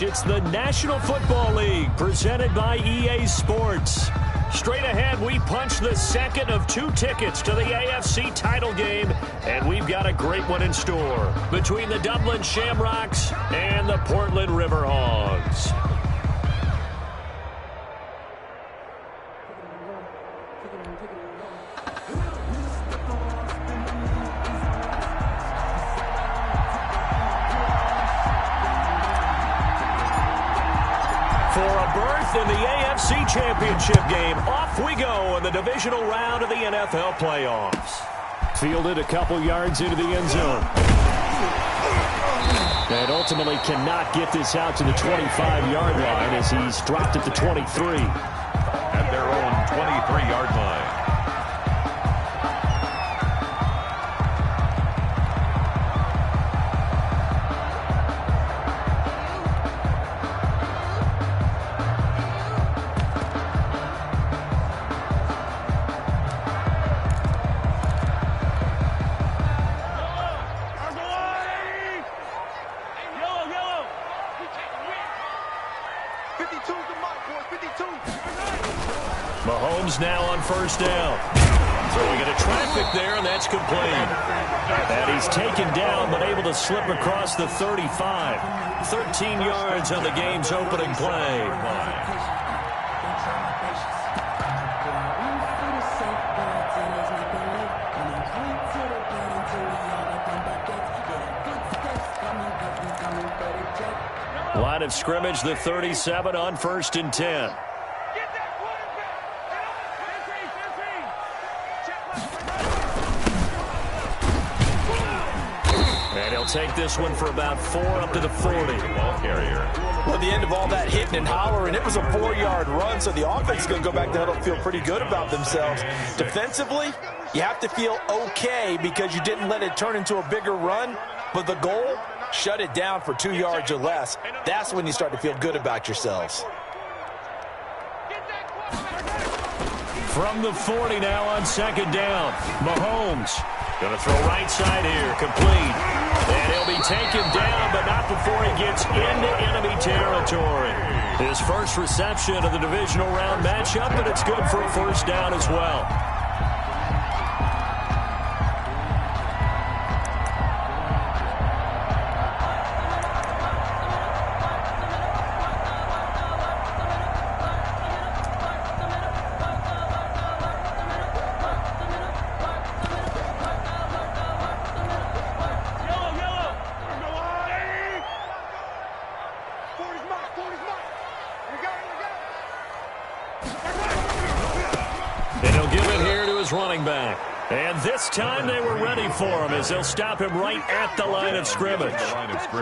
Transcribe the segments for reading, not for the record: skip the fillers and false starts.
It's the National Football League presented by EA Sports. Straight ahead, we punch the second of 2 tickets to the AFC title game, and we've got a great one in store between the Dublin Shamrocks and the Portland Riverhogs. In the AFC Championship game, off we go in the divisional round of the NFL playoffs. Fielded a couple yards into the end zone. And ultimately cannot get this out to the 25-yard line as he's dropped at the 23. At their own 23-yard line. Mahomes now on first down. Throwing into traffic there, and that's complete. And he's taken down, but able to slip across the 35. 13 yards on the game's opening play. Line of scrimmage, the 37 on 1st and 10. And he'll take this one for about 4 up to the 40. Ball carrier. Well, the end of all that hitting and hollering, it was a 4-yard run, so the offense is going to go back to huddle and feel pretty good about themselves. Defensively, you have to feel okay because you didn't let it turn into a bigger run, but the goal, shut it down for 2 yards or less. That's when you start to feel good about yourselves. From the 40 now on 2nd down. Mahomes going to throw right side here, complete. And he'll be taken down, but not before he gets into enemy territory. His first reception of the divisional round matchup, but it's good for a first down as well. Running back. And this time they were ready for him as they'll stop him right at the line of scrimmage.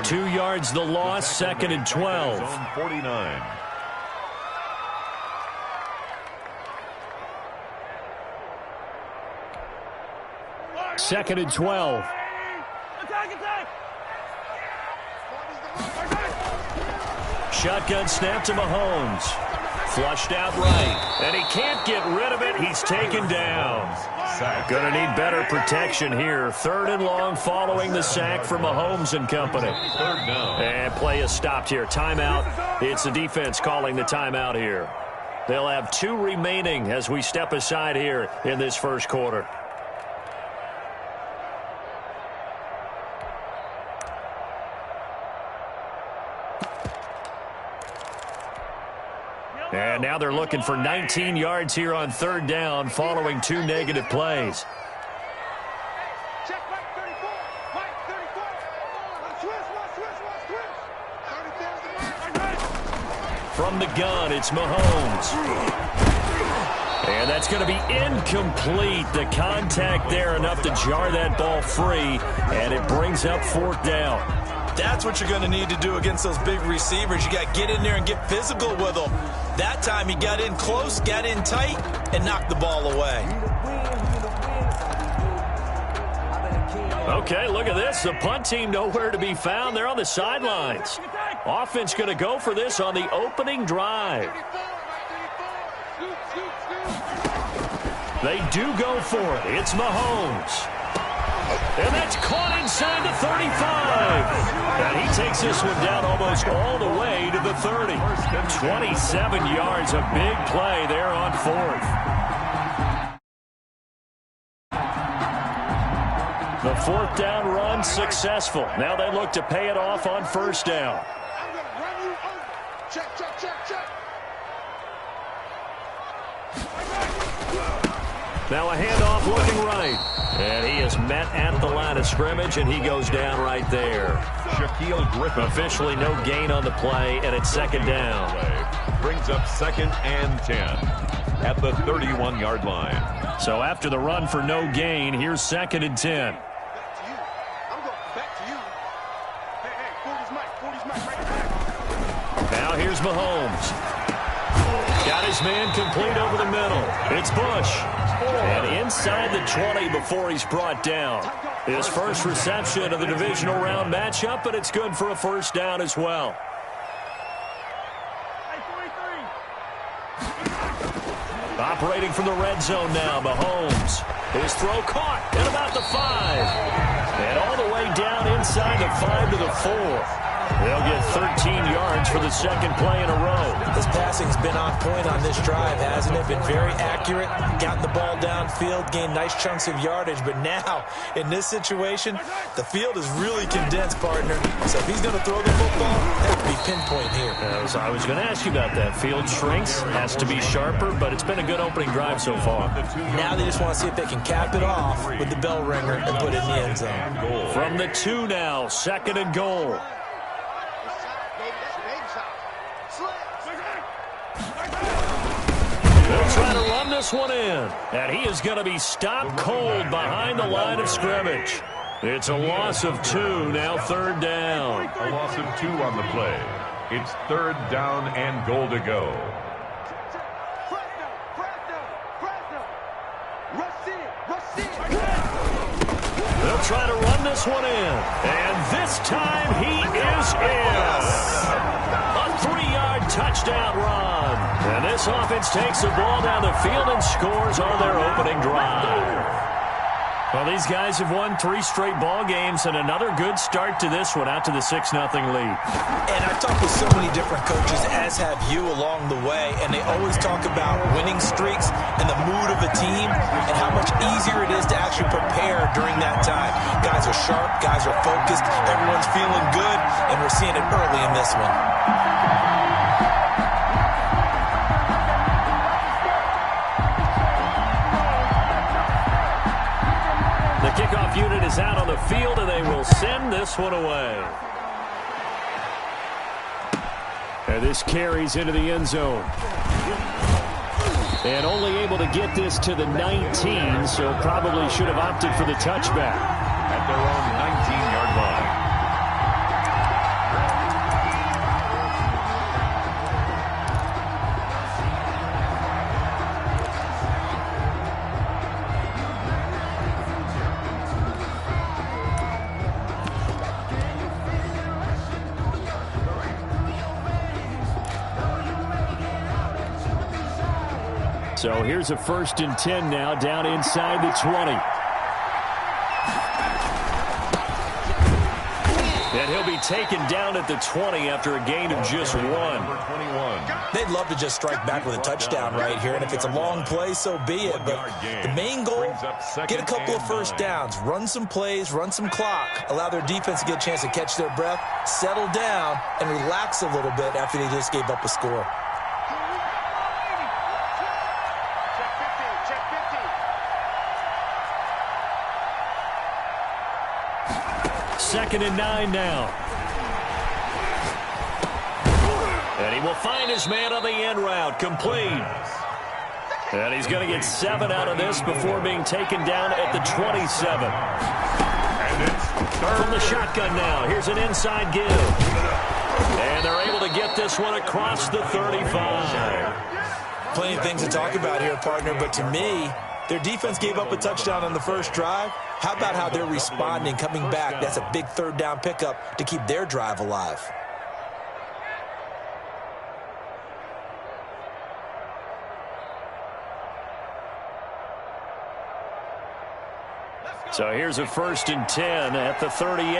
2 yards the loss, 2nd and 12. 49. Second and 12. Shotgun snap to Mahomes. Flushed out right, and he can't get rid of it. He's taken down. Going to need better protection here. 3rd and long following the sack from Mahomes and company. 3rd down. And play is stopped here. Timeout. It's the defense calling the timeout here. They'll have 2 remaining as we step aside here in this first quarter. And now they're looking for 19 yards here on 3rd down following 2 negative plays. From the gun, it's Mahomes. And that's going to be incomplete. The contact there enough to jar that ball free, and it brings up 4th down. That's what you're going to need to do against those big receivers. You got to get in there and get physical with them. That time he got in close, got in tight, and knocked the ball away. Okay, look at this. The punt team nowhere to be found. They're on the sidelines. Offense going to go for this on the opening drive. They do go for it. It's Mahomes. And that's caught inside the 35. And he takes this one down almost all the way to the 30. 27 yards, a big play there on fourth. The fourth down run successful. Now they look to pay it off on first down. Now a handoff looking right. And he is met at the line of scrimmage, and he goes down right there. Shaquille Griffin. Officially no gain on the play, and it's second down. Brings up 2nd and 10 at the 31-yard line. So after the run for no gain, here's 2nd and 10. Now here's Mahomes. Got his man complete over the middle. It's Bush. And inside the 20 before he's brought down. His first reception of the divisional round matchup, but it's good for a first down as well. Operating from the red zone now, Mahomes. His throw caught at about the 5. And all the way down inside the 5 to the 4. They'll get 13 yards for the second play in a row. His passing's been on point on this drive, hasn't it? Been very accurate, gotten the ball downfield, gained nice chunks of yardage. But now, in this situation, the field is really condensed, partner. So if he's going to throw the football, that would be pinpoint here. I was going to ask you about that. Field shrinks, has to be sharper, but it's been a good opening drive so far. Now they just want to see if they can cap it off with the bell ringer and put it in the end zone. From the 2 now, 2nd and goal. They'll try to run this one in. And he is going to be stopped cold behind the line of scrimmage. It's a loss of 2, now 3rd down. A loss of 2 on the play. It's 3rd down and goal to go. They'll try to run this one in. And this time he is in. A 3-yard touchdown run. And this offense takes the ball down the field and scores on their opening drive. Well, these guys have won 3 straight ball games, and another good start to this one, out to the 6-0 lead. And I've talked with so many different coaches, as have you along the way, and they always talk about winning streaks and the mood of a team and how much easier it is to actually prepare during that time. Guys are sharp, guys are focused, everyone's feeling good, and we're seeing it early in this one. The kickoff unit is out on the field, and they will send this one away. And this carries into the end zone. And only able to get this to the 19, so probably should have opted for the touchback. At their own 19-yard line. So here's a 1st and 10 now, down inside the 20. And he'll be taken down at the 20 after a gain of just 1. They'd love to just strike back with a touchdown right here, and if it's a long play, so be it. But the main goal, get a couple of first downs, run some plays, run some clock, allow their defense to get a chance to catch their breath, settle down, and relax a little bit after they just gave up a score. Second and 9 now. And he will find his man on the end route, complete. And he's going to get 7 out of this before being taken down at the 27. And it's from the shotgun now. Here's an inside give. And they're able to get this one across the 35. Plenty of things to talk about here, partner, but to me, their defense gave up a touchdown on the first drive. How about how they're responding, coming back? That's a big 3rd down pickup to keep their drive alive. Let's So here's a 1st and 10 at the 38.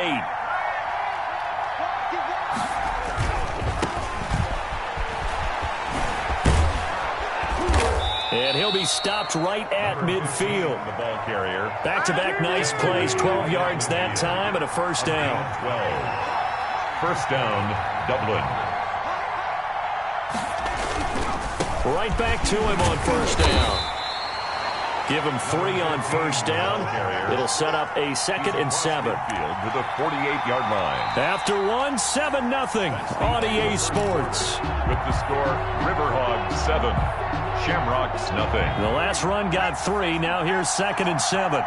And he'll be stopped right at midfield. The ball carrier. Back-to-back nice plays, 12 yards that time, and a 1st down. 12. 1st down, Dublin. Right back to him on 1st down. Give him 3 on 1st down. It'll set up a 2nd and 7. Field to the 48-yard line. After one, 7-0 on EA Sports. With the score, Riverhogs 7, Shamrocks nothing. The last run got 3. Now here's 2nd and 7.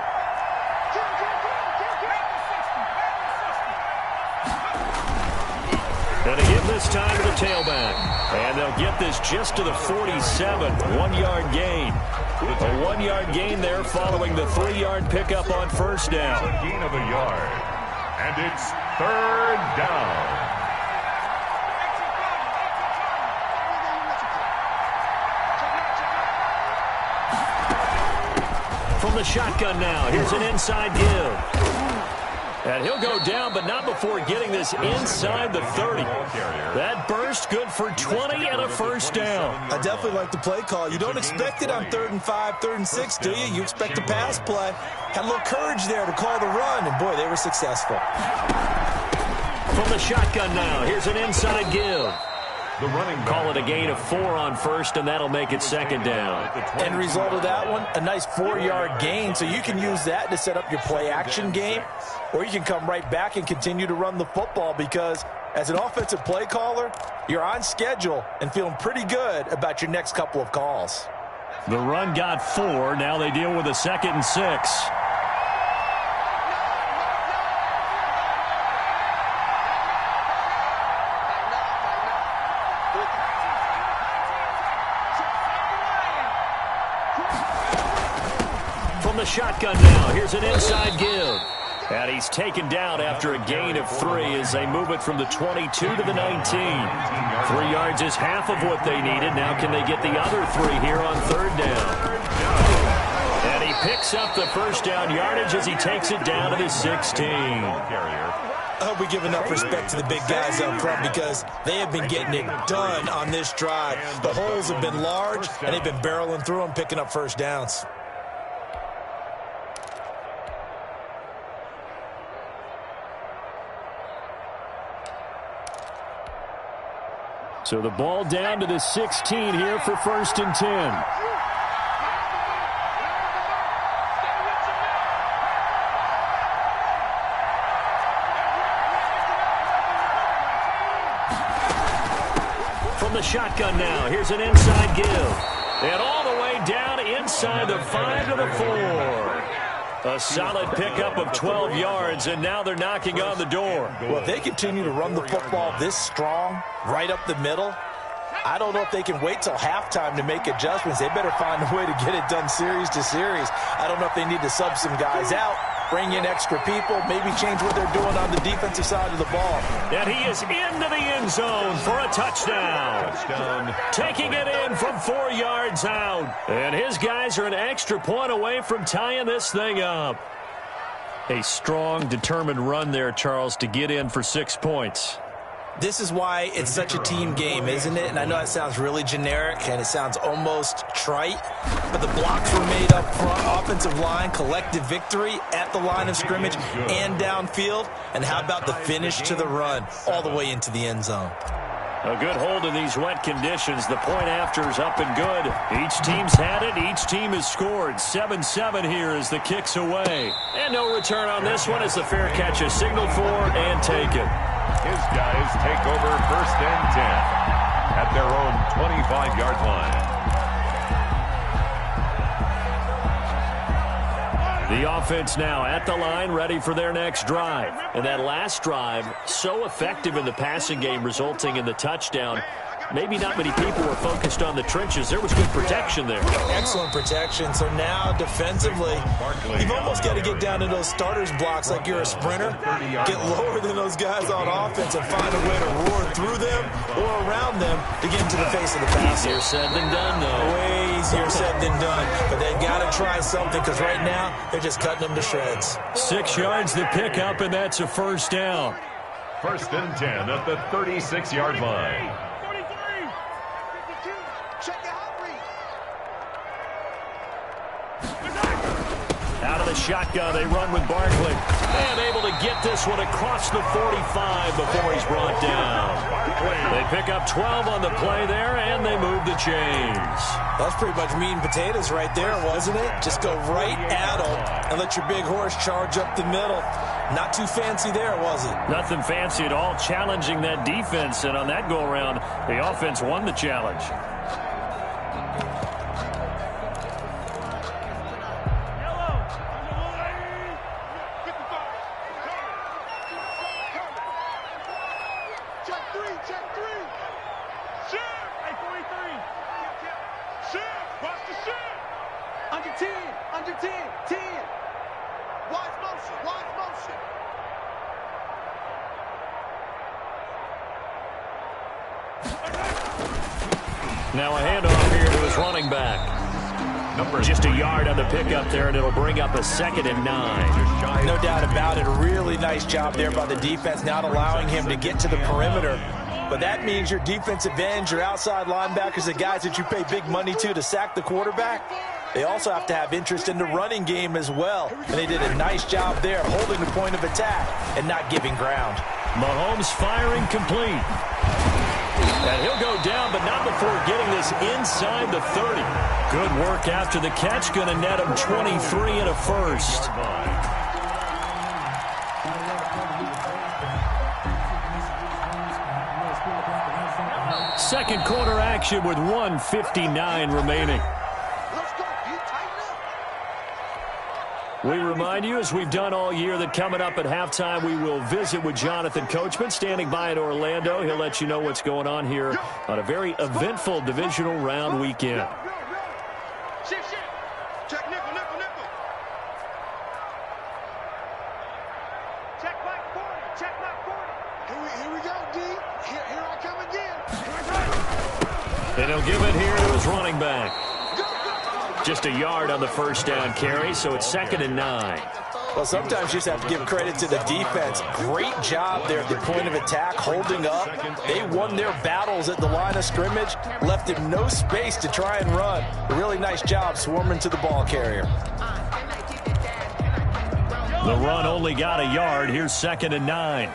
Going to give this time to the tailback. And they'll get this just to the 47. 1-yard gain. A 1-yard gain there following the 3-yard pickup on 1st down. A gain of a yard. And it's 3rd down. From the shotgun now, here's an inside give. And he'll go down, but not before getting this inside the 30. That burst good for 20 and a 1st down. I definitely like the play call. You don't expect it on 3rd and 5, 3rd and 6, do you? You expect a pass play. Had a little courage there to call the run, and boy, they were successful. From the shotgun now, here's an inside give. The running Call it a gain of 4 on 1st, and that'll make it 2nd down. End result of that one, a nice 4-yard gain, so you can use that to set up your play-action game, or you can come right back and continue to run the football because as an offensive play caller, you're on schedule and feeling pretty good about your next couple of calls. The run got 4. Now they deal with a 2nd and 6. Shotgun now. Here's an inside give. And he's taken down after a gain of 3 as they move it from the 22 to the 19. 3 yards is half of what they needed. Now can they get the other 3 here on 3rd down? And he picks up the 1st down yardage as he takes it down to the 16. I hope we give enough respect to the big guys up front because they have been getting it done on this drive. The holes have been large, and they've been barreling through them, picking up 1st downs. So the ball down to the 16 here for 1st and 10. From the shotgun now, here's an inside give. And all the way down inside the 5 to the 4. A solid pickup of 12 yards, and now they're knocking on the door. Well, if they continue to run the football this strong, right up the middle, I don't know if they can wait till halftime to make adjustments. They better find a way to get it done series to series. I don't know if they need to sub some guys out, bring in extra people, maybe change what they're doing on the defensive side of the ball. And he is into the end zone for a touchdown. Taking it in from 4 yards out. And his guys are an extra point away from tying this thing up. A strong, determined run there, Charles, to get in for 6 points. This is why it's such a team game, isn't it? And I know it sounds really generic and it sounds almost trite, but the blocks were made up front, offensive line, collective victory at the line of scrimmage and downfield. And how about the finish to the run all the way into the end zone? A good hold in these wet conditions. The point after is up and good. Each team's had it. Each team has scored. 7-7 here as the kick's away. And no return on this one as the fair catch is signaled for and taken. His guys take over 1st and 10 at their own 25-yard line. The offense now at the line, ready for their next drive. And that last drive, so effective in the passing game, resulting in the touchdown. maybe not many people were focused on the trenches. There was good protection there. Excellent protection. So now defensively, you've almost got to get down to those starters blocks like you're a sprinter. Get lower than those guys on offense and find a way to roar through them or around them to get into the face of the passer. Easier said than done, though. Way easier said than done. But they've got to try something because right now they're just cutting them to shreds. 6 yards the pickup, and that's a first down. 1st and 10 at the 36-yard line. Out of the shotgun, they run with Barkley. And able to get this one across the 45 before he's brought down. They pick up 12 on the play there, and they move the chains. That's pretty much meat and potatoes right there, wasn't it? Just go right at them and let your big horse charge up the middle. Not too fancy there, was it? Nothing fancy at all, challenging that defense. And on that go-around, the offense won the challenge. Now a handoff here to his running back. Just a yard on the pickup there, and it'll bring up a 2nd and 9. No doubt about it. A really nice job there by the defense, not allowing him to get to the perimeter. But that means your defensive ends, your outside linebackers, the guys that you pay big money to sack the quarterback, they also have to have interest in the running game as well. And they did a nice job there holding the point of attack and not giving ground. Mahomes firing complete. And he'll go down, but not before getting this inside the 30. Good work after the catch. Going to net him 23 and a first. Second quarter action with 1:59 remaining. We remind you, as we've done all year, that coming up at halftime, we will visit with Jonathan Coachman, standing by in Orlando. He'll let you know what's going on here on a very eventful divisional round weekend. Check nickel, nickel, nickel. Check back 40, check back 40. Here we go, D. Here I come again. And he'll give it here to his running back. Just a yard on the first down carry, so it's 2nd and 9. Well, sometimes you just have to give credit to the defense. Great job there at the point of attack, holding up. They won their battles at the line of scrimmage, left him no space to try and run. A really nice job swarming to the ball carrier. The run only got a yard. Here's 2nd and 9.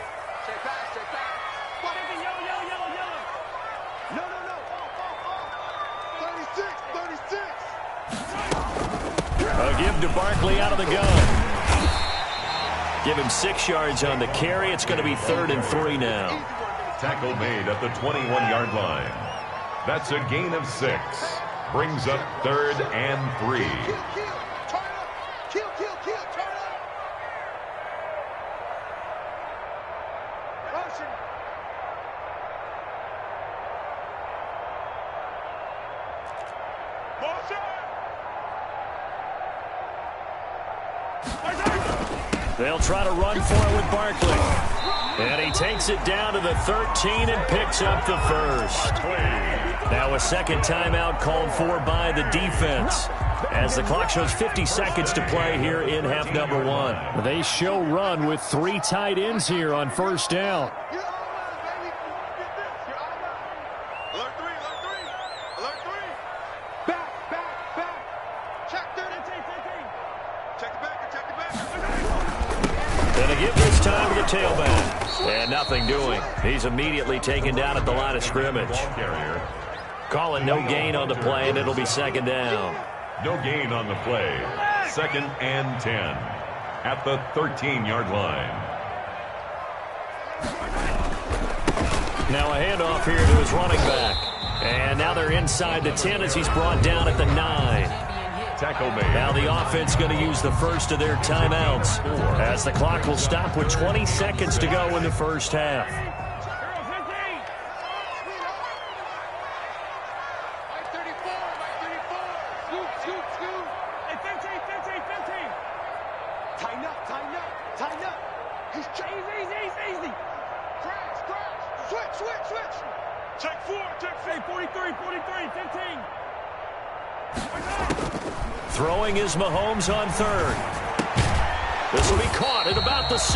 Give to Barkley out of the gun. Give him 6 yards on the carry. It's going to be 3rd and 3 now. Tackle made at the 21-yard line. That's a gain of 6. Brings up 3rd and 3. They'll try to run for it with Barkley. And he takes it down to the 13 and picks up the first. Now a second timeout called for by the defense, as the clock shows 50 seconds to play here in half number 1. They show run with 3 tight ends here on first down. Tailback. And nothing doing. He's immediately taken down at the line of scrimmage. Calling no gain on the play, and it'll be 2nd down. No gain on the play. 2nd and 10 at the 13-yard line. Now a handoff here to his running back. And now they're inside the 10 as he's brought down at the 9. Tackle made. Now the offense going to use the first of their timeouts, as the clock will stop with 20 seconds to go in the first half. Scoot, scoot. Hey, 15, 15, 15. Tighten up, tighten up, tighten up. He's easy. Crash. Switch. Check 4, check 4. 43, 15. Throwing is Mahomes on third. This will be caught at about the 6.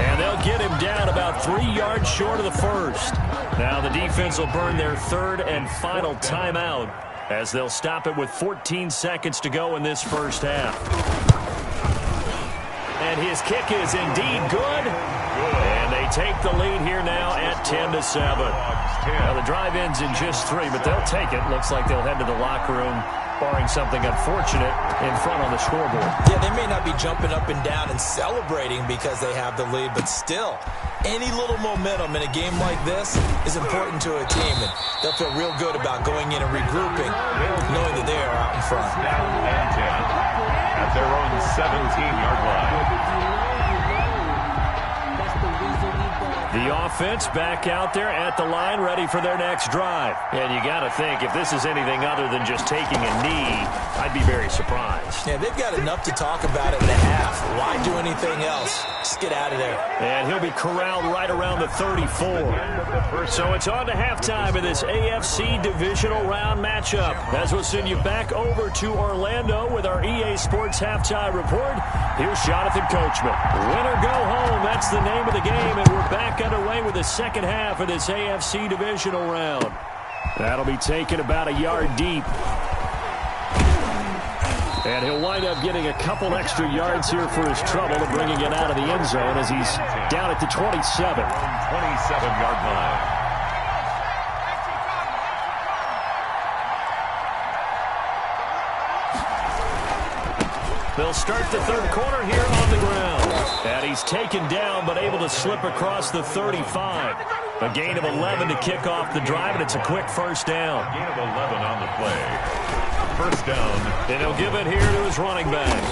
And they'll get him down about 3 yards short of the first. Now the defense will burn their third and final timeout as they'll stop it with 14 seconds to go in this first half. And his kick is indeed good. And they take the lead here now at 10-7. Now the drive ends in just 3, but they'll take it. Looks like they'll head to the locker room, barring something unfortunate in front on the scoreboard. Yeah, they may not be jumping up and down and celebrating because they have the lead, but still, any little momentum in a game like this is important to a team, and they'll feel real good about going in and regrouping, knowing that they are out in front. Down and 10 at their own 17-yard line. The offense back out there at the line, ready for their next drive. And you got to think, if this is anything other than just taking a knee, I'd be very surprised. Yeah, they've got enough to talk about it in the half. Why do anything else? Just get out of there. And he'll be corralled right around the 34. So it's on to halftime in this AFC divisional round matchup. As we'll send you back over to Orlando with our EA Sports halftime report. Here's Jonathan Coachman. Win or go home, that's the name of the game, and we're back underway with the second half of this AFC divisional round. That'll be taken about a yard deep. And he'll wind up getting a couple extra yards here for his trouble and bringing it out of the end zone as he's down at the 27. 27-yard line. They'll start the third quarter here on the ground. And he's taken down but able to slip across the 35. A gain of 11 to kick off the drive, and it's a quick first down. A gain of 11 on the play. First down. And he'll give it here to his running back.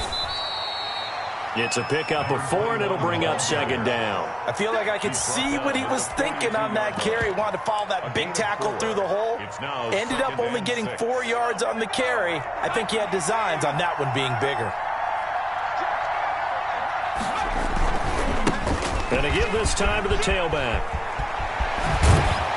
It's a pickup of 4, and it'll bring up second down. I feel like I could see what he was thinking on that carry. Wanted to follow that big tackle through the hole. Ended up only getting 4 yards on the carry. I think he had designs on that one being bigger. And to give this time to the tailback.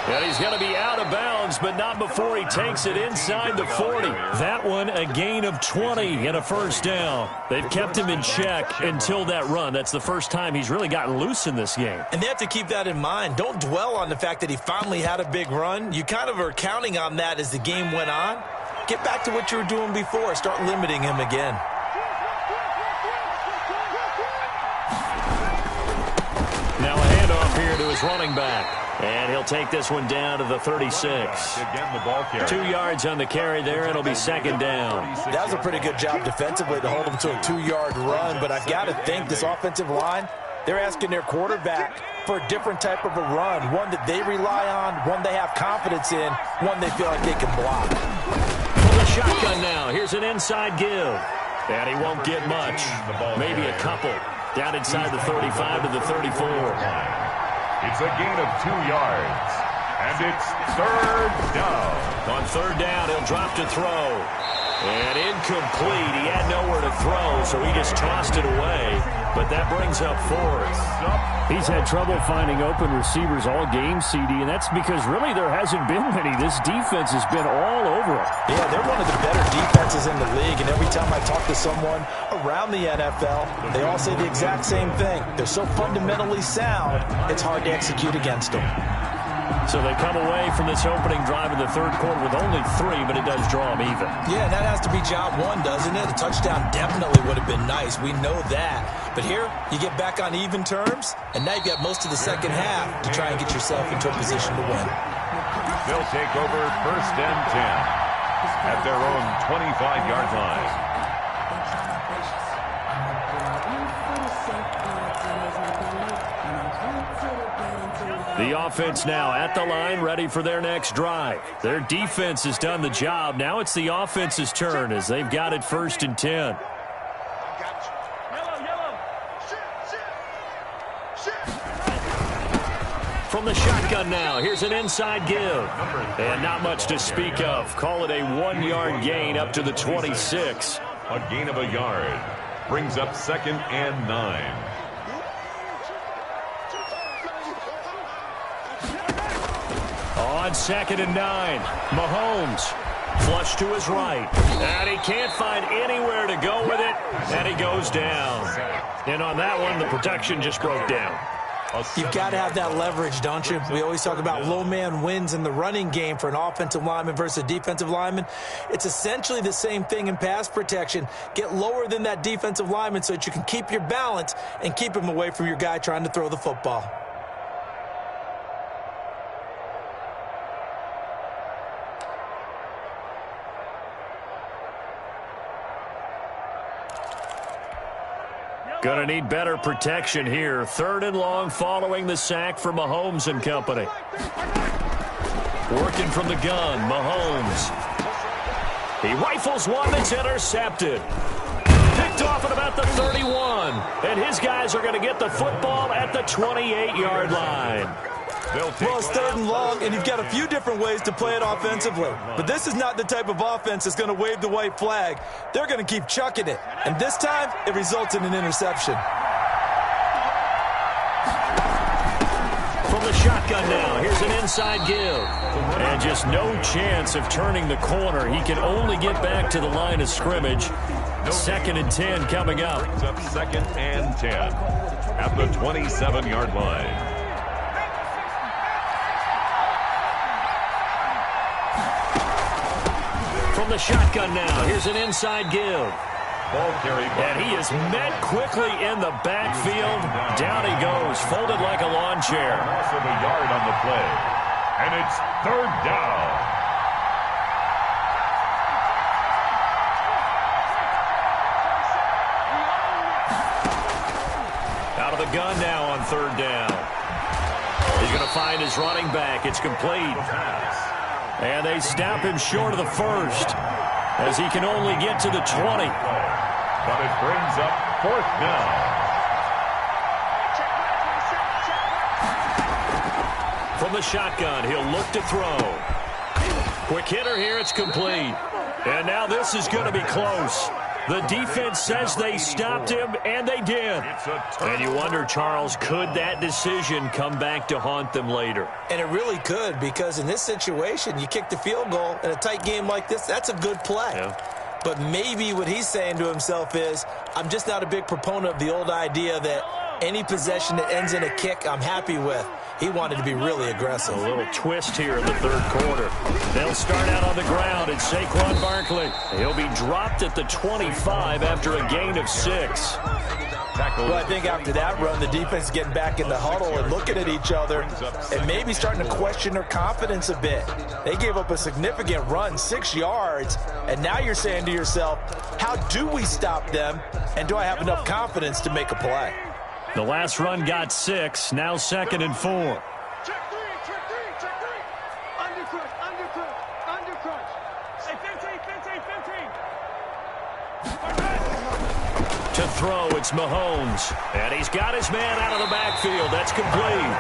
And he's going to be out of bounds, but not before he takes it inside the 40. That one, a gain of 20 and a first down. They've kept him in check until that run. That's the first time he's really gotten loose in this game. And they have to keep that in mind. Don't dwell on the fact that he finally had a big run. You kind of are counting on that as the game went on. Get back to what you were doing before. Start limiting him again. Now a handoff here to his running back. And he'll take this one down to the 36. Again, the ball carrier. 2 yards on the carry there. It'll be second down. That was a pretty good job defensively to hold him to a 2-yard run. But I've got to think this offensive line, they're asking their quarterback for a different type of a run. One that they rely on, one they have confidence in, one they feel like they can block. From the shotgun now. Here's an inside give. And he won't get much. Maybe a couple. Down inside the 35 to the 34. It's a gain of 2 yards. And it's third down. On third down, he'll drop to throw. And incomplete. He had nowhere to throw, so he just tossed it away. But that brings up fourth. He's had trouble finding open receivers all game, CD, and that's because really there hasn't been many. This defense has been all over him. Yeah, they're one of the better defenses in the league, and every time I talk to someone around the NFL, they all say the exact same thing. They're so fundamentally sound, it's hard to execute against them. So they come away from this opening drive in the third quarter with only 3, but it does draw them even. Yeah, that has to be job one, doesn't it? A touchdown definitely would have been nice. We know that. But here, you get back on even terms, and now you've got most of the second half to try and get yourself into a position to win. They'll take over first and 10 at their own 25-yard line. The offense now at the line, ready for their next drive. Their defense has done the job. Now it's the offense's turn as they've got it first and 10. From From the shotgun now, here's an inside give. And not much to speak of. Call it a 1-yard gain up to the 26. A gain of a yard. Brings up 2nd and 9. On 2nd and 9, Mahomes. Flush to his right. And he can't find anywhere to go with it. And he goes down. And on that one, the protection just broke down. You've got to have that leverage, don't you? We always talk about low man wins in the running game for an offensive lineman versus a defensive lineman. It's essentially the same thing in pass protection. Get lower than that defensive lineman so that you can keep your balance and keep him away from your guy trying to throw the football. Going to need better protection here. 3rd and long following the sack for Mahomes and company. Working from the gun, Mahomes. He rifles one that's intercepted. Picked off at about the 31. And his guys are going to get the football at the 28-yard line. Well, it's 3rd and long, and you've got a few different ways to play it offensively. But this is not the type of offense that's going to wave the white flag. They're going to keep chucking it. And this time, it results in an interception. From the shotgun now, here's an inside give. And just no chance of turning the corner. He can only get back to the line of scrimmage. 2nd and 10 coming up. Brings up 2nd and 10 at the 27-yard line. From the shotgun now, here's an inside give. Ball carried. And he is met quickly in the backfield. Down he goes, folded like a lawn chair. Loss of a yard on the play. And it's 3rd down. Out of the gun now on 3rd down. He's going to find his running back. It's complete. And they stop him short of the 1st as he can only get to the 20. But it brings up 4th down. From the shotgun, he'll look to throw. Quick hitter here, it's complete. And now this is going to be close. The defense says they stopped him, and they did. And you wonder, Charles, could that decision come back to haunt them later? And it really could, because in this situation, you kick the field goal in a tight game like this, that's a good play. Yeah. But maybe what he's saying to himself is, I'm just not a big proponent of the old idea that any possession that ends in a kick, I'm happy with. He wanted to be really aggressive. A little twist here in the 3rd quarter. They'll start out on the ground. It's Saquon Barkley. He'll be dropped at the 25 after a gain of 6. Well, I think after that run, the defense is getting back in the huddle and looking at each other and maybe starting to question their confidence a bit. They gave up a significant run, 6 yards, and now you're saying to yourself, how do we stop them, and do I have enough confidence to make a play? The last run got 6, now 2nd and 4. Check 3, check 3, check 3. Undercrush, undercrush, undercrush. Hey, 15, 15, 15. To throw, it's Mahomes. And he's got his man out of the backfield. That's complete.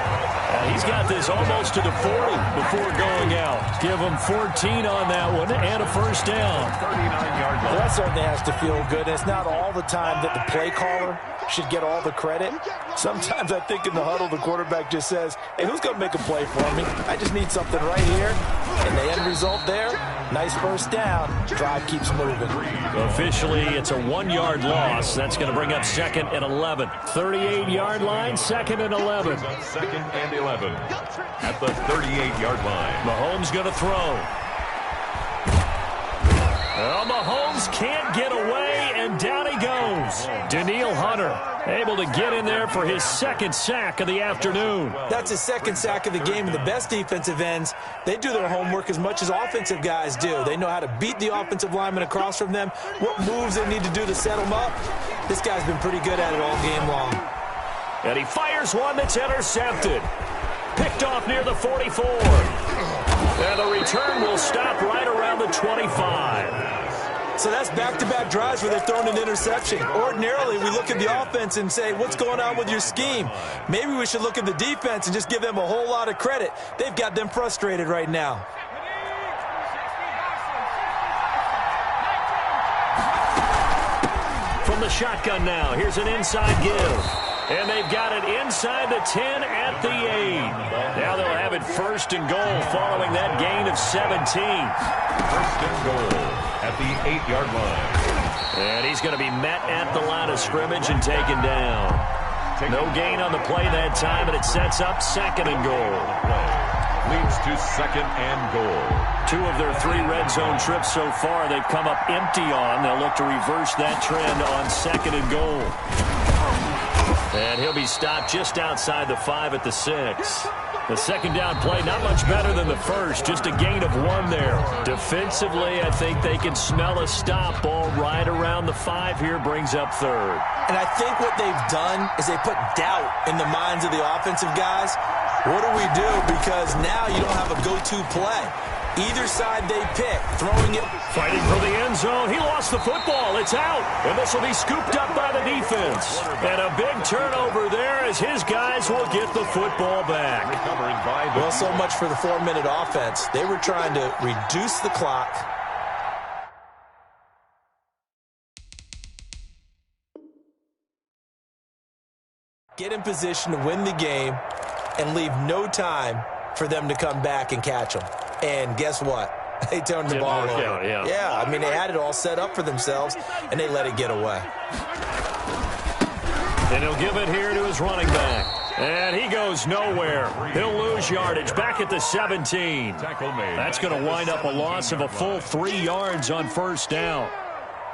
And he's got this almost to the 40 before going out. Give him 14 on that one and a 1st down. 39-yard line. Well, that certainly has to feel good. It's not all the time that the play caller should get all the credit. Sometimes I think in the huddle, the quarterback just says, hey, who's going to make a play for me? I just need something right here. And the end result there, nice 1st down. Drive keeps moving. Officially, it's a 1-yard loss. That's going to bring up 2nd and 11. 38-yard line, 2nd and 11. 2nd and 11 at the 38-yard line. Mahomes going to throw. Well, Mahomes can't get away, and down he goes. Danielle Hunter able to get in there for his 2nd sack of the afternoon. That's his 2nd sack of the game, and the best defensive ends, they do their homework as much as offensive guys do. They know how to beat the offensive lineman across from them, what moves they need to do to set them up. This guy's been pretty good at it all game long. And he fires one that's intercepted. Picked off near the 44. And the return will stop right around the 25. So that's back-to-back drives where they've thrown an interception. Ordinarily, we look at the offense and say, what's going on with your scheme? Maybe we should look at the defense and just give them a whole lot of credit. They've got them frustrated right now. From the shotgun now, here's an inside give. And they've got it inside the 10 at the 8. Now they'll have it first and goal following that gain of 17. First and goal at the 8-yard line. And he's going to be met at the line of scrimmage and taken down. No gain on the play that time, and it sets up second and goal. Leads to second and goal. 2 of their 3 red zone trips so far they've come up empty on. They'll look to reverse that trend on second and goal. And he'll be stopped just outside the 5 at the 6. The second down play, not much better than the first. Just a gain of 1 there. Defensively, I think they can smell a stop. Ball right around the 5 here, brings up third. And I think what they've done is they put doubt in the minds of the offensive guys. What do we do? Because now you don't have a go-to play. Either side they pick, throwing it. Fighting for the end zone. He lost the football. It's out. And this will be scooped up by the defense. And a big turnover there as his guys will get the football back. Well, so much for the 4-minute offense. They were trying to reduce the clock. Get in position to win the game and leave no time for them to come back and catch them. And guess what? They turned the ball over. Yeah, I mean, they had it all set up for themselves, and they let it get away. And he'll give it here to his running back. And he goes nowhere. He'll lose yardage back at the 17. That's going to wind up a loss of a full 3 yards on first down.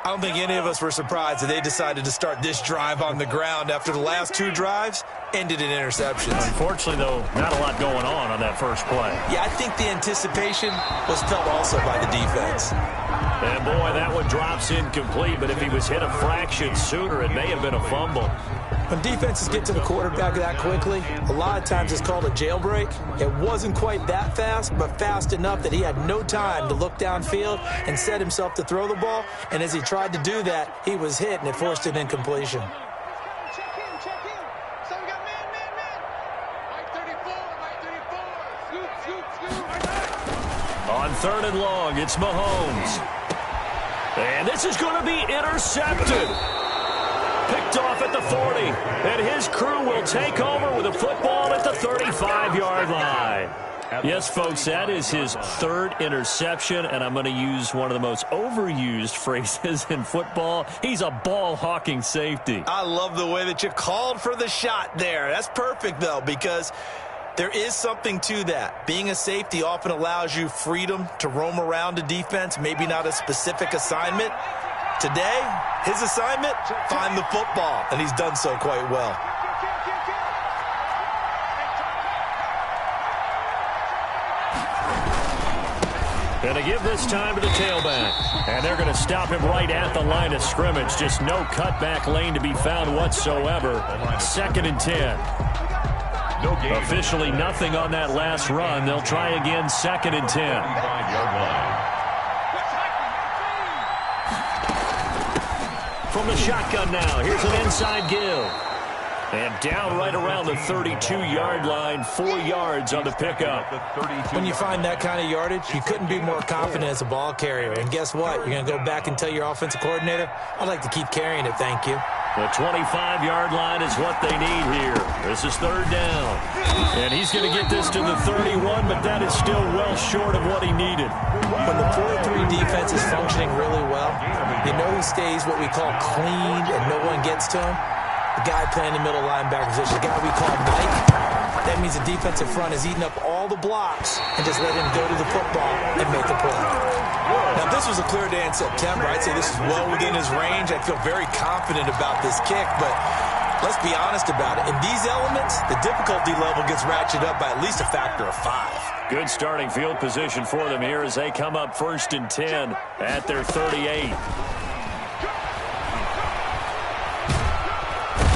I don't think any of us were surprised that they decided to start this drive on the ground after the last 2 drives ended in interceptions. Unfortunately, though, not a lot going on that first play. Yeah, I think the anticipation was felt also by the defense. And, boy, that one drops incomplete, but if he was hit a fraction sooner, it may have been a fumble. When defenses get to the quarterback that quickly, a lot of times it's called a jailbreak. It wasn't quite that fast, but fast enough that he had no time to look downfield and set himself to throw the ball. And as he tried to do that, he was hit, and it forced an incompletion. On third and long, it's Mahomes. And this is going to be intercepted. Picked off at the 40. And his crew will take over with a football at the 35-yard line. Yes, folks, that is his 3rd interception, and I'm going to use one of the most overused phrases in football. He's a ball-hawking safety. I love the way that you called for the shot there. That's perfect, though, because there is something to that. Being a safety often allows you freedom to roam around a defense, maybe not a specific assignment. Today, his assignment, find the football, and he's done so quite well. Going to give this time to the tailback. And they're going to stop him right at the line of scrimmage. Just no cutback lane to be found whatsoever. 2nd and 10. Officially nothing on that last run. They'll try again 2nd and 10. From the shotgun now, here's an inside give. And down right around the 32-yard line, 4 yards on the pickup. When you find that kind of yardage, you couldn't be more confident as a ball carrier. And guess what? You're going to go back and tell your offensive coordinator, I'd like to keep carrying it, thank you. The 25-yard line is what they need here. This is 3rd down. And he's going to get this to the 31, but that is still well short of what he needed. When the 4-3 defense is functioning really well, you know who stays what we call clean and no one gets to him? The guy playing the middle linebacker position, the guy we call Mike. That means the defensive front is eating up all the blocks and just let him go to the football and make the play. Now, this was a clear day in September. I'd say this is well within his range. I feel very confident about this kick, but let's be honest about it. In these elements, the difficulty level gets ratcheted up by at least a factor of 5. Good starting field position for them here as they come up 1st and 10 at their 38.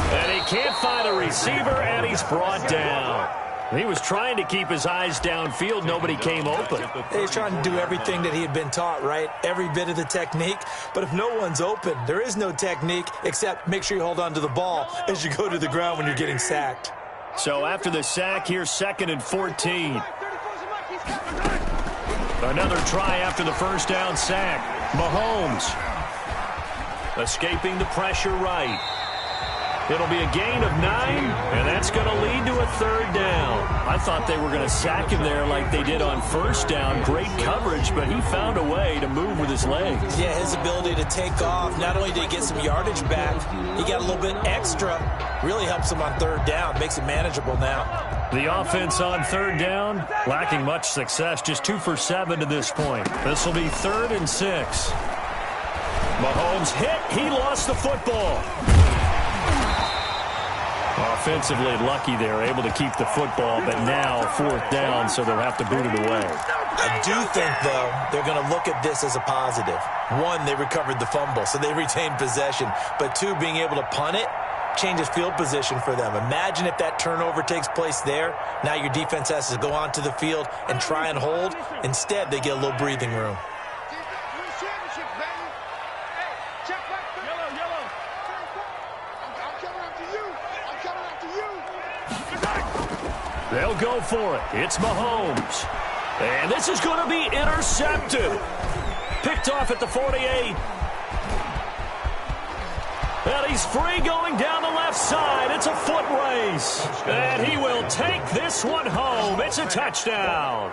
And he can't find a receiver, and he's brought down. He was trying to keep his eyes downfield. Nobody came open. He's trying to do everything that he had been taught, right? Every bit of the technique. But if no one's open, there is no technique except make sure you hold on to the ball as you go to the ground when you're getting sacked. So after the sack, here's 2nd and 14. Another try after the first down sack. Mahomes escaping the pressure right. It'll be a gain of 9, and that's going to lead to a 3rd down. I thought they were going to sack him there like they did on 1st down. Great coverage, but he found a way to move with his legs. Yeah, his ability to take off, not only did he get some yardage back, he got a little bit extra. Really helps him on 3rd down, makes it manageable now. The offense on 3rd down, lacking much success, just 2 for 7 to this point. This will be 3rd and 6. Mahomes hit, he lost the football. Offensively lucky they're able to keep the football, but now 4th down, so they'll have to boot it away. I do think, though, they're going to look at this as a positive. 1, they recovered the fumble, so they retained possession. But 2, being able to punt it changes field position for them. Imagine if that turnover takes place there. Now your defense has to go onto the field and try and hold. Instead, they get a little breathing room. They'll go for it. It's Mahomes. And this is going to be intercepted. Picked off at the 48. And he's free going down the left side. It's a foot race. And he will take this one home. It's a touchdown.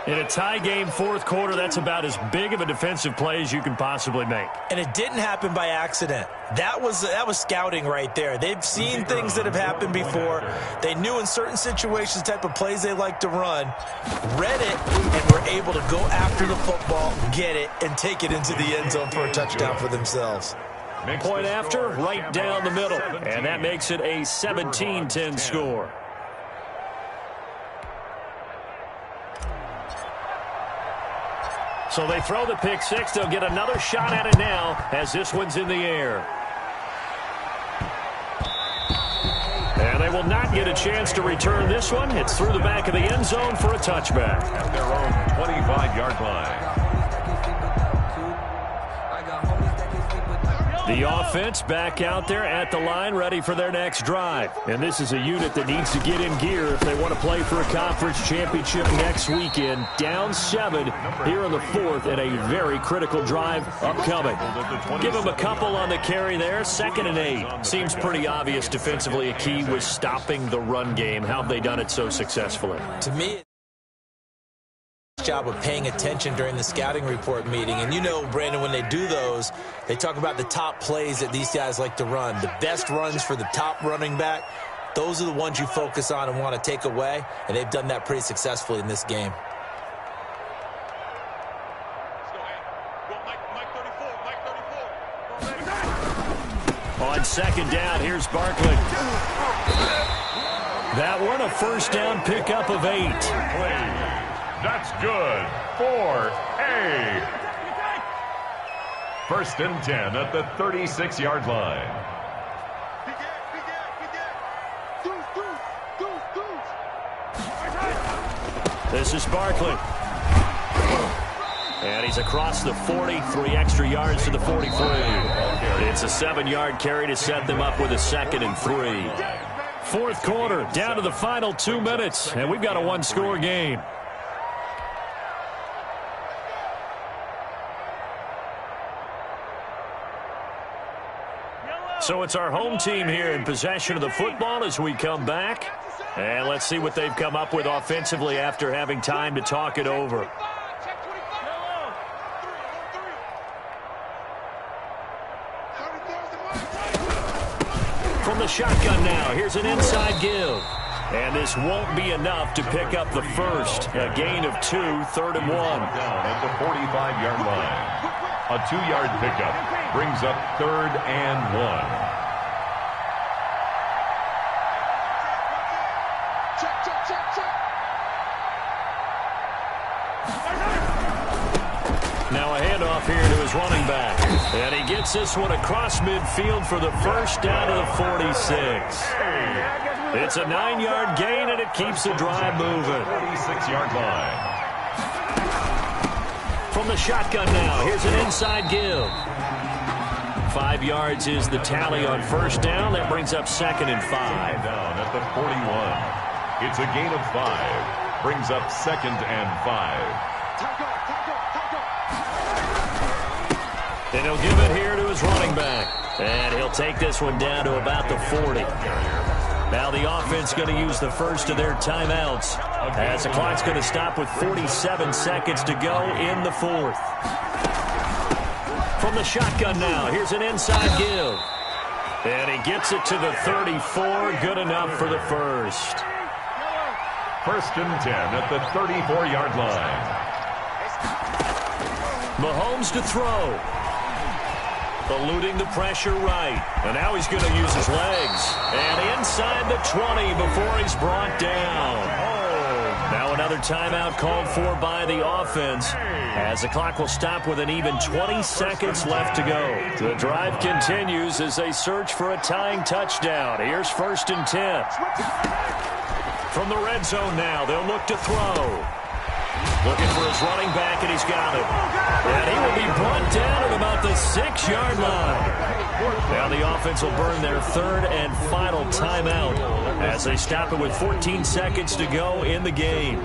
In a tie game, 4th quarter, that's about as big of a defensive play as you can possibly make. And it didn't happen by accident. That was scouting right there. They've seen things that have happened before. They knew in certain situations the type of plays they like to run, read it, and were able to go after the football, get it, and take it into the end zone for a touchdown for themselves. Point after, right down the middle. And that makes it a 17-10 score. So they throw the pick 6. They'll get another shot at it now as this one's in the air. And they will not get a chance to return this one. It's through the back of the end zone for a touchback. At their own 25-yard line. The offense back out there at the line, ready for their next drive. And this is a unit that needs to get in gear if they want to play for a conference championship next weekend. Down 7 here in the 4th, and a very critical drive upcoming. Give them a couple on the carry there. 2nd and 8. Seems pretty obvious defensively. A key was stopping the run game. How have they done it so successfully? To me, job of paying attention during the scouting report meeting. And you know, Brandon, when they do those, they talk about the top plays that these guys like to run. The best runs for the top running back, those are the ones you focus on and want to take away, and they've done that pretty successfully in this game. On 2nd down, here's Barkley. That one, a 1st down pickup of 8. That's good for a 1st and 10 at the 36-yard line. This is Barkley. And he's across the 40, 3 extra yards to the 43. It's a 7-yard carry to set them up with a 2nd and 3. 4th quarter, down to the final 2 minutes, and we've got a 1-score game. So it's our home team here in possession of the football as we come back. And let's see what they've come up with offensively after having time to talk it over. From the shotgun now, here's an inside give. And this won't be enough to pick up the first. A gain of 2, 3rd and 1. Down at the 45-yard line. A 2-yard pickup brings up 3rd and 1. Now a handoff here to his running back. And he gets this one across midfield for the 1st down to the 46. It's a 9-yard gain, and it keeps the drive moving. 46-yard line. From the shotgun now, here's an inside give. 5 yards is the tally on first down. That brings up 2nd and 5. Down at the 41. It's a gain of 5. Brings up 2nd and 5. And he'll give it here to his running back. And he'll take this one down to about the 40. Now the offense going to use the first of their timeouts as the clock's going to stop with 47 seconds to go in the 4th. From the shotgun now, here's an inside give. And he gets it to the 34. Good enough for the first. 1st and 10 at the 34-yard line. Mahomes to throw. Eluding the pressure right. And now he's going to use his legs. And inside the 20 before he's brought down. Now another timeout called for by the offense as the clock will stop with an even 20 seconds left to go. The drive continues as they search for a tying touchdown. Here's 1st and 10. From the red zone now, they'll look to throw. Looking for his running back, and he's got it. And he will be brought down at about the 6-yard line. Now the offense will burn their 3rd and final timeout as they stop it with 14 seconds to go in the game.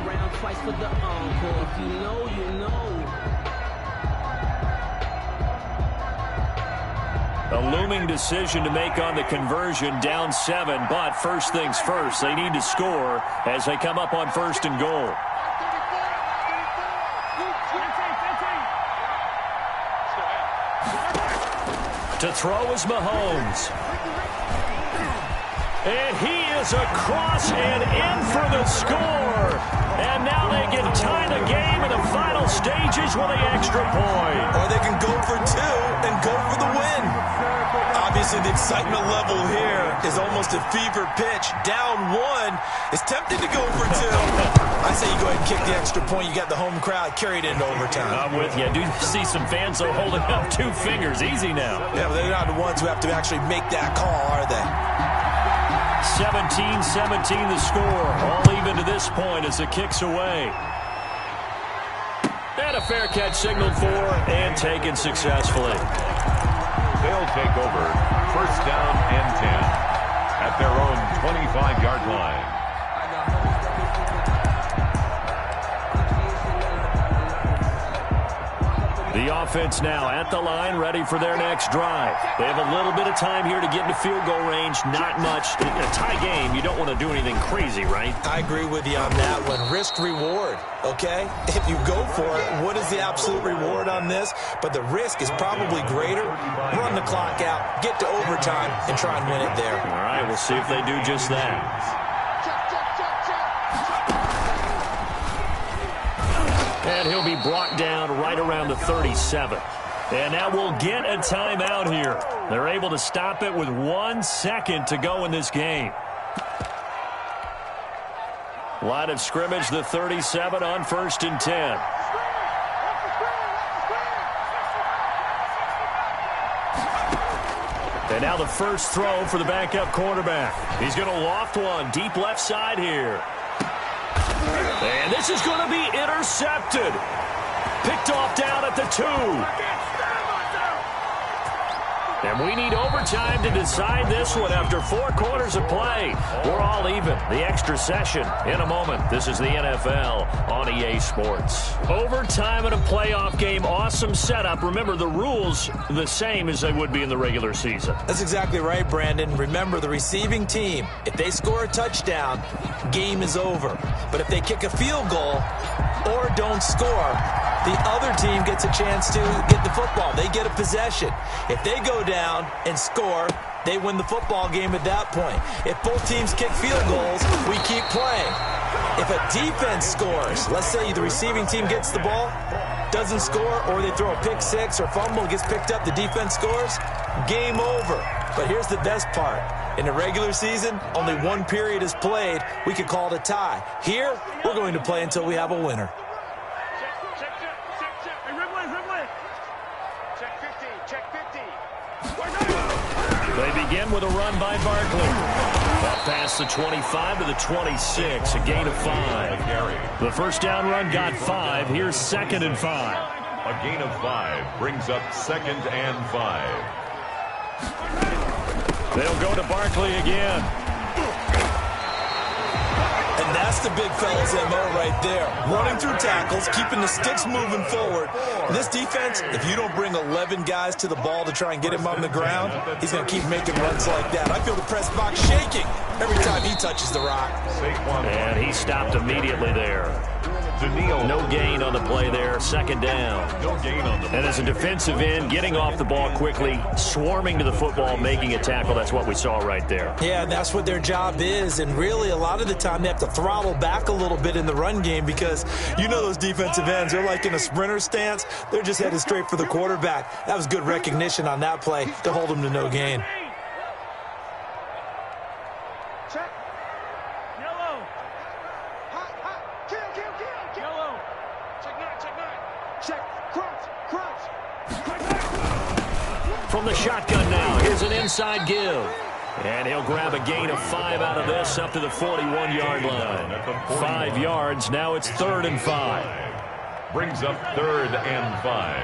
A looming decision to make on the conversion, down 7, but first things first, they need to score as they come up on 1st and goal. To throw is Mahomes. And he is across and in for the score. And now they can tie the game in the final stages with the extra point. Or they can go for 2 and go for the win. Obviously, the excitement level here is almost a fever pitch. Down 1 is tempted to go for 2. I say you go ahead and kick the extra point. You got the home crowd carried into overtime. I'm with you. I do see some fans, though, holding up 2 fingers. Easy now. Yeah, but they're not the ones who have to actually make that call, are they? 17-17 the score. All even to this point as the kick's away. And a fair catch signaled for and taken successfully. They'll take over 1st down and 10 at their own 25-yard line. The offense now at the line, ready for their next drive. They have a little bit of time here to get into field goal range. Not much. In a tie game, you don't want to do anything crazy, right? I agree with you on that one. Risk-reward, okay? If you go for it, what is the absolute reward on this? But the risk is probably greater. Run the clock out, get to overtime, and try and win it there. All right, we'll see if they do just that. And he'll be brought down right around the 37. And now we'll get a timeout here. They're able to stop it with 1 second to go in this game. Line of scrimmage, the 37 on 1st and 10. And now the first throw for the backup quarterback. He's going to loft one deep left side here. And this is going to be intercepted. Picked off down at the 2. And we need overtime to decide this one after 4 quarters of play. We're all even. The extra session in a moment. This is the NFL on EA Sports. Overtime in a playoff game. Awesome setup. Remember, the rules the same as they would be in the regular season. That's exactly right, Brandon. Remember, the receiving team, if they score a touchdown, game is over. But if they kick a field goal or don't score, the other team gets a chance to get the football. They get a possession. If they go down and score, they win the football game at that point. If both teams kick field goals, we keep playing. If a defense scores, let's say the receiving team gets the ball, doesn't score, or they throw a pick 6 or fumble, gets picked up, the defense scores, game over. But here's the best part. In the regular season, only 1 period is played. We could call it a tie. Here, we're going to play until we have a winner. They begin with a run by Barkley. Up past the 25 to the 26, a gain of 5. The first down run got 5. Here's 2nd and 5. A gain of 5 brings up 2nd and 5. They'll go to Barkley again. And that's the big fella's MO right there. Running through tackles, keeping the sticks moving forward. And this defense, if you don't bring 11 guys to the ball to try and get him on the ground, he's going to keep making runs like that. I feel the press box shaking every time he touches the rock. And he stopped immediately there. No gain on the play there. 2nd down. And as a defensive end, getting off the ball quickly, swarming to the football, making a tackle, that's what we saw right there. Yeah, and that's what their job is. And really, a lot of the time, they have to throttle back a little bit in the run game because you know those defensive ends, they're like in a sprinter stance. They're just headed straight for the quarterback. That was good recognition on that play to hold him to no gain. From the shotgun now, here's an inside give. And he'll grab a gain of 5 out of this up to the 41-yard line. 5 yards, now it's 3rd and 5. Brings up 3rd and 5.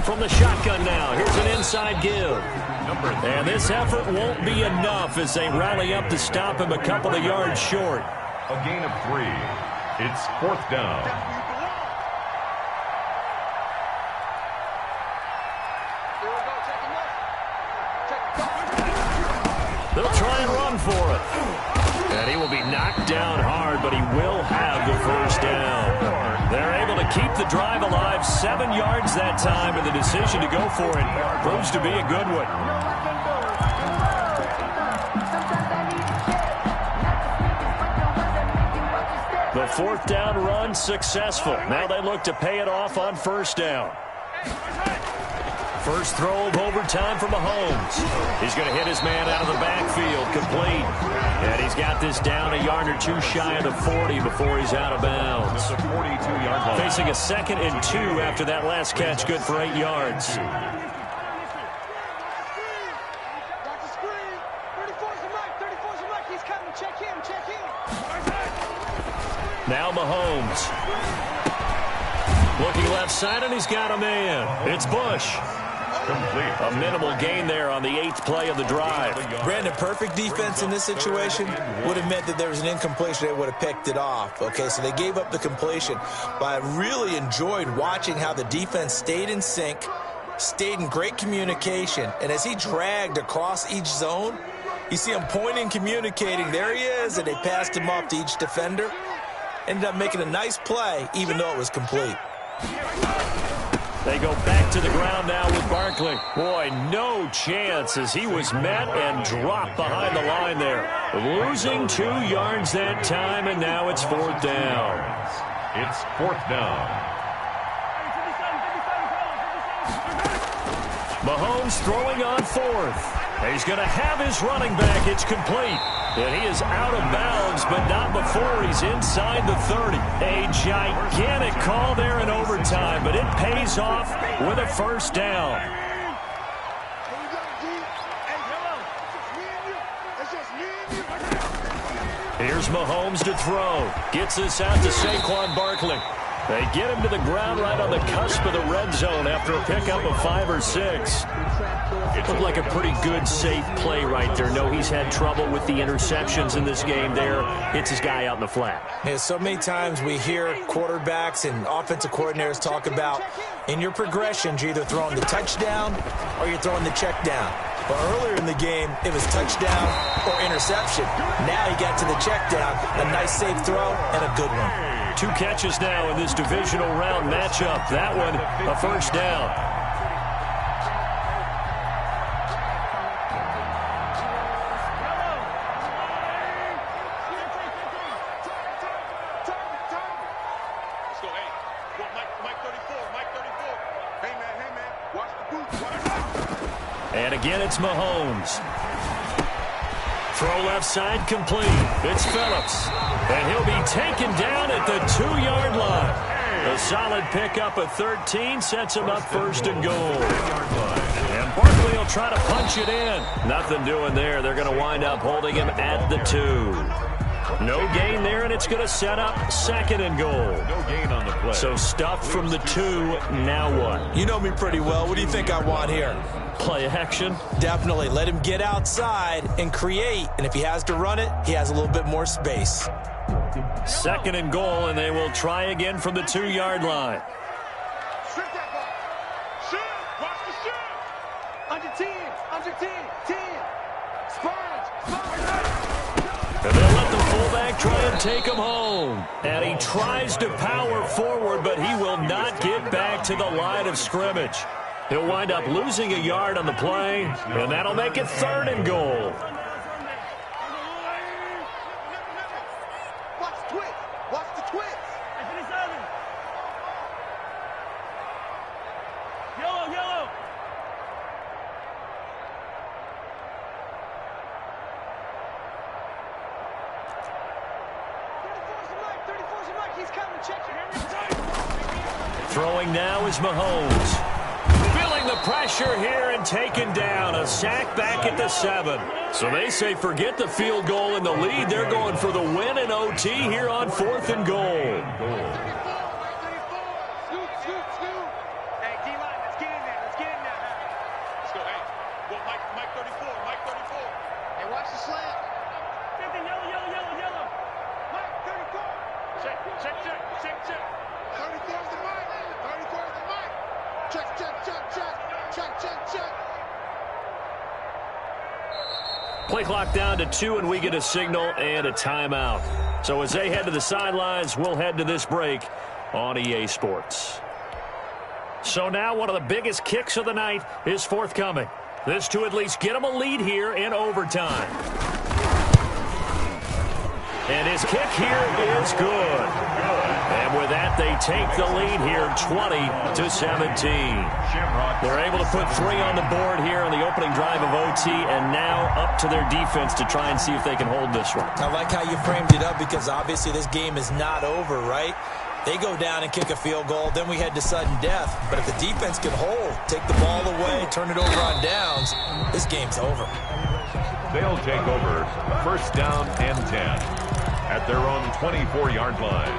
From the shotgun now, here's an inside give. And this effort won't be enough as they rally up to stop him a couple of yards short. A gain of 3. It's 4th down. They'll try and run for it. And he will be knocked down hard, but he will have the first down. They're able to keep the drive alive. 7 yards that time, and the decision to go for it proves to be a good one. The 4th down run successful. Now they look to pay it off on 1st down. First throw of overtime for Mahomes. He's going to hit his man out of the backfield, complete. And he's got this down a yard or 2 shy of the 40 before he's out of bounds. Facing a 2nd and 2 after that last catch, good for 8 yards. Now Mahomes. Looking left side, and he's got a man. It's Bush. Complete. A minimal gain there on the 8th play of the drive. Brandon, perfect defense in this situation would have meant that there was an incompletion. They would have picked it off. Okay, so they gave up the completion. But I really enjoyed watching how the defense stayed in sync, stayed in great communication. And as he dragged across each zone, you see him pointing, communicating. There he is, and they passed him off to each defender. Ended up making a nice play, even though it was complete. They go back to the ground now with Barkley. Boy, no chance as he was met and dropped behind the line there. Losing 2 yards that time, and now it's 4th down. It's 4th down. Mahomes throwing on 4th. He's going to have his running back. It's complete. And he is out of bounds, but not before he's inside the 30. A gigantic call there in overtime, but it pays off with a 1st down. Here's Mahomes to throw. Gets this out to Saquon Barkley. They get him to the ground right on the cusp of the red zone after a pickup of 5 or 6. It looked like a pretty good, safe play right there. No, he's had trouble with the interceptions in this game there. Hits his guy out in the flat. Yeah, so many times we hear quarterbacks and offensive coordinators talk about in your progressions, you're either throwing the touchdown or you're throwing the check down. But earlier in the game, it was touchdown or interception. Now he got to the check down, a nice safe throw, and a good one. 2 catches now in this divisional round matchup. That one, a 1st down. And again, it's Mahomes. Throw left side complete. It's Phillips. And he'll be taken down at the 2-yard line. A solid pickup of 13 sets him up first and goal. And Barkley will try to punch it in. Nothing doing there. They're going to wind up holding him at the 2. No gain there, and it's going to set up second and goal. No gain on the play. So stuff from the 2. Now what? You know me pretty well. What do you think I want here? Play action? Definitely. Let him get outside and create. And if he has to run it, he has a little bit more space. Second and goal, and they will try again from the 2-yard line. Strip that ball. Shoot. Watch the shoot. Under 10. Under 10. 10. Sponge. And they'll let the fullback try and take him home. And he tries to power forward, but he will not get back to the line of scrimmage. He'll wind up losing a yard on the play, and that'll make it third and goal. Watch the twist. Watch the twist. Yellow, yellow. He's coming. Check it. Throwing now is Mahomes. Feeling the pressure here and taken down. A sack back at the 7. So they say forget the field goal in the lead. They're going for the win in OT here on 4th and goal. Hey, D-line, let's get in there. Let's get in there. Let's go. Hey, well, Mike 34. Mike 34. Hey, watch the slant. 50, yellow. Mike 34. Check. 34 is the Mike. 34 is the Mike. Check. Play clock down to 2, and we get a signal and a timeout. So as they head to the sidelines, we'll head to this break on EA Sports. So now one of the biggest kicks of the night is forthcoming. This to at least get them a lead here in overtime. And his kick here is good. And with that, they take the lead here 20-17. They're able to put 3 on the board here on the opening drive of OT, and now up to their defense to try and see if they can hold this one. I like how you framed it up because obviously this game is not over, right? They go down and kick a field goal, then we head to sudden death. But if the defense can hold, take the ball away, turn it over on downs, this game's over. They'll take over first down and 10 at their own 24-yard line.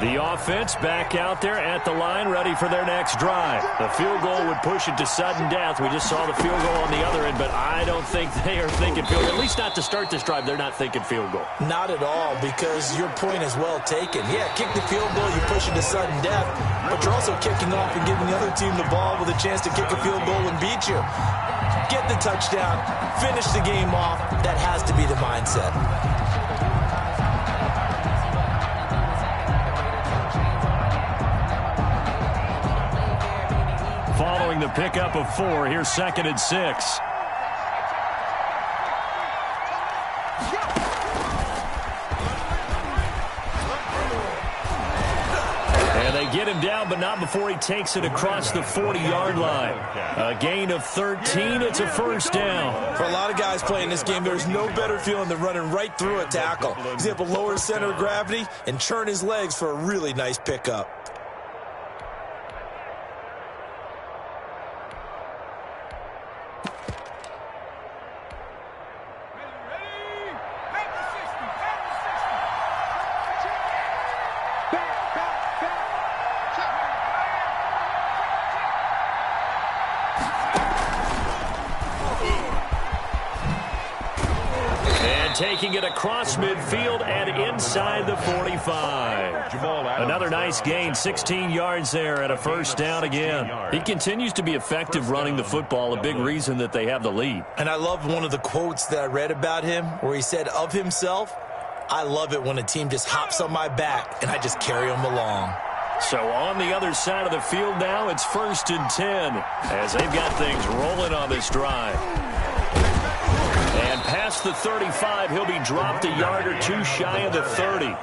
The offense back out there at the line, ready for their next drive. The field goal would push it to sudden death. We just saw the field goal on the other end, but I don't think they are thinking field goal. At least not to start this drive. They're not thinking field goal. Not at all, because your point is well taken. Yeah, kick the field goal, you push it to sudden death, but you're also kicking off and giving the other team the ball with a chance to kick a field goal and beat you. Get the touchdown, finish the game off. That has to be the mindset. Following the pickup of 4, here's 2nd and 6. And they get him down, but not before he takes it across the 40-yard line. A gain of 13. It's a first down. For a lot of guys playing this game, there's no better feeling than running right through a tackle. He's able to lower his center of gravity and churn his legs for a really nice pickup. Taking it across midfield and inside the 45. Another nice gain, 16 yards there and a first down again. He continues to be effective running the football, a big reason that they have the lead. And I love one of the quotes that I read about him where he said of himself, I love it when a team just hops on my back and I just carry them along. So on the other side of the field now, it's 1st and 10 as they've got things rolling on this drive. And And past the 35, he'll be dropped a yard or two shy of the 30.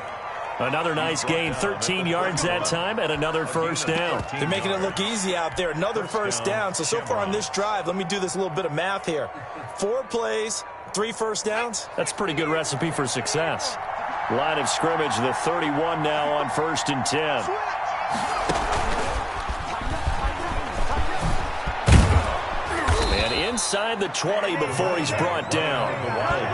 Another nice gain, 13 yards that time, and another first down. They're making it look easy out there. Another first down. So far on this drive, let me do this little bit of math here. 4 plays, 3 first downs. That's a pretty good recipe for success. Line of scrimmage, the 31 now on 1st and 10. And inside the 20 before he's brought down.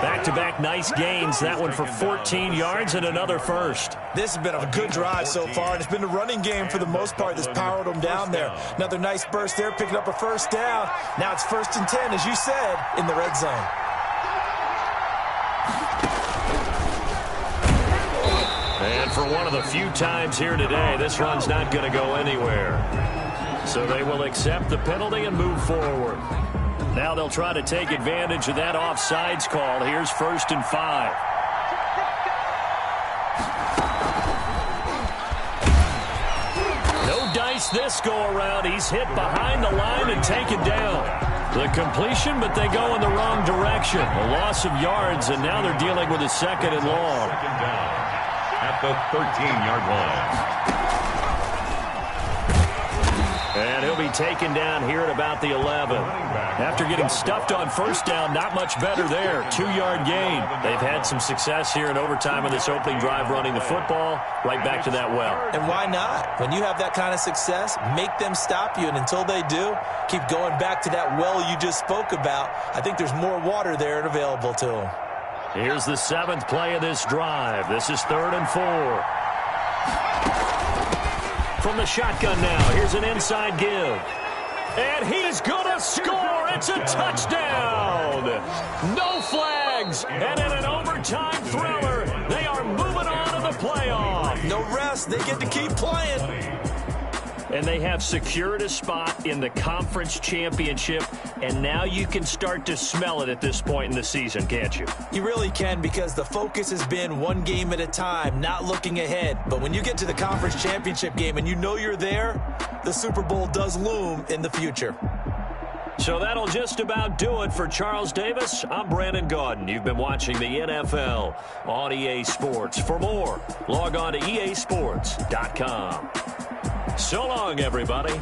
Back-to-back nice gains. That one for 14 yards and another first. This has been a good drive so far, and it's been the running game for the most part that's powered them down there. Another nice burst there, picking up a first down. Now it's 1st and 10, as you said, in the red zone. And for one of the few times here today, this run's not going to go anywhere. So they will accept the penalty and move forward. Now they'll try to take advantage of that offsides call. Here's 1st and 5. No dice this go around. He's hit behind the line and taken down. The completion, but they go in the wrong direction. A loss of yards, and now they're dealing with a 2nd and long. Second down at the 13-yard line. And he'll be taken down here at about the 11. After getting stuffed on first down, not much better there. 2-yard gain. They've had some success here in overtime in this opening drive running the football. Right back to that well. And why not? When you have that kind of success, make them stop you. And until they do, keep going back to that well you just spoke about. I think there's more water there and available to them. Here's the 7th play of this drive. This is 3rd and 4. From the shotgun now, here's an inside give. And he's going to score. It's a touchdown. No flags. And in an overtime thriller, they are moving on to the playoff. No rest. They get to keep playing. And they have secured a spot in the conference championship, and now you can start to smell it at this point in the season, can't you? You really can, because the focus has been one game at a time, not looking ahead. But when you get to the conference championship game and you know you're there, the Super Bowl does loom in the future. So that'll just about do it for Charles Davis. I'm Brandon Gaudin. You've been watching the NFL on EA Sports. For more, log on to easports.com. So long, everybody.